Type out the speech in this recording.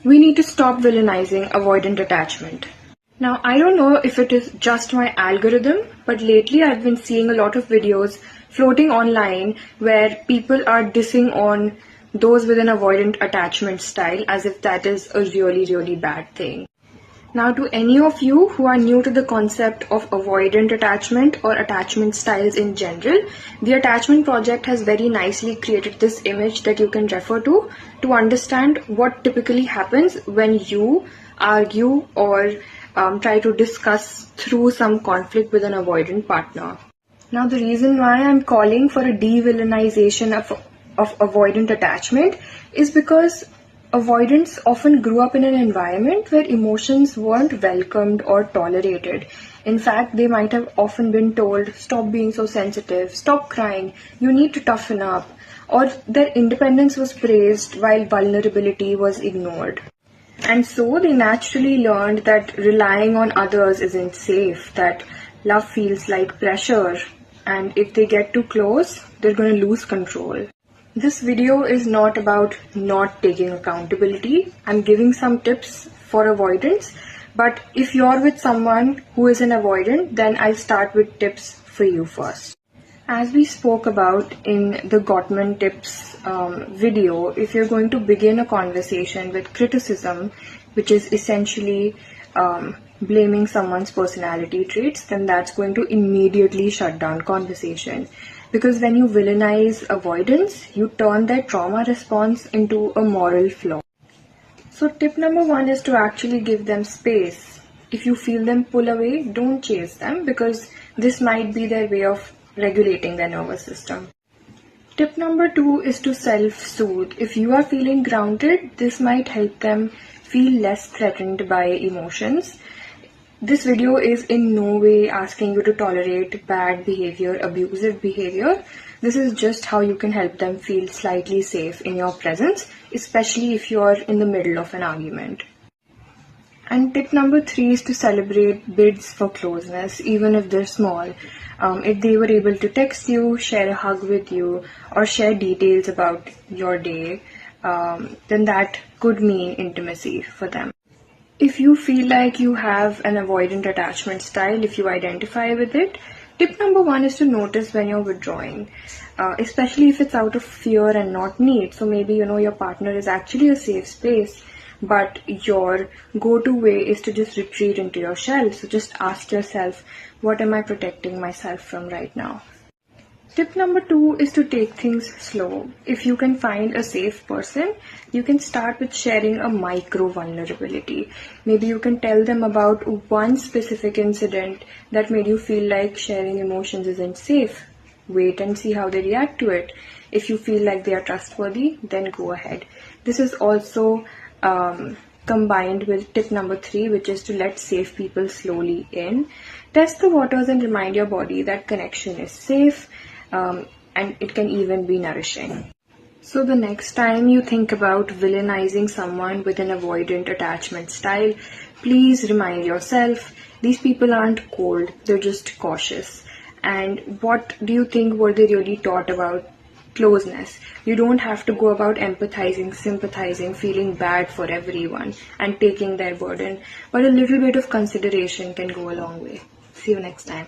We need to stop villainizing avoidant attachment. Now, I don't know if it is just my algorithm, but lately I've been seeing a lot of videos floating online where people are dissing on those with an avoidant attachment style as if that is a really, really bad thing. Now, to any of you who are new to the concept of avoidant attachment or attachment styles in general, the Attachment Project has very nicely created this image that you can refer to understand what typically happens when you argue or try to discuss through some conflict with an avoidant partner. Now, the reason why I'm calling for a de-villainization of avoidant attachment is because avoidants often grew up in an environment where emotions weren't welcomed or tolerated. In fact, they might have often been told, stop being so sensitive, stop crying, you need to toughen up, or their independence was praised while vulnerability was ignored. And so they naturally learned that relying on others isn't safe, that love feels like pressure, and if they get too close, they're going to lose control. This video is not about not taking accountability. I'm giving some tips for avoidance, but if you're with someone who is an avoidant, then I'll start with tips for you first. As we spoke about in the Gottman tips video, if you're going to begin a conversation with criticism, which is essentially blaming someone's personality traits, then that's going to immediately shut down conversation. Because when you villainize avoidance, you turn their trauma response into a moral flaw. So tip number 1 is to actually give them space. If you feel them pull away, don't chase them because this might be their way of regulating their nervous system. Tip number 2 is to self-soothe. If you are feeling grounded, this might help them feel less threatened by emotions. This video is in no way asking you to tolerate bad behavior, abusive behavior. This is just how you can help them feel slightly safe in your presence, especially if you're in the middle of an argument. And tip number 3 is to celebrate bids for closeness, even if they're small. If they were able to text you, share a hug with you, or share details about your day, then that could mean intimacy for them. If you feel like you have an avoidant attachment style, if you identify with it, tip number 1 is to notice when you're withdrawing, especially if it's out of fear and not need. So maybe, your partner is actually a safe space, but your go-to way is to just retreat into your shell. So just ask yourself, what am I protecting myself from right now? Tip number 2 is to take things slow. If you can find a safe person, you can start with sharing a micro vulnerability. Maybe you can tell them about one specific incident that made you feel like sharing emotions isn't safe. Wait and see how they react to it. If you feel like they are trustworthy, then go ahead. This is also combined with tip number 3, which is to let safe people slowly in. Test the waters and remind your body that connection is safe. And it can even be nourishing. So the next time you think about villainizing someone with an avoidant attachment style, please remind yourself, these people aren't cold, they're just cautious. And what do you think were they really taught about closeness? You don't have to go about empathizing, sympathizing, feeling bad for everyone and taking their burden, but a little bit of consideration can go a long way. See you next time.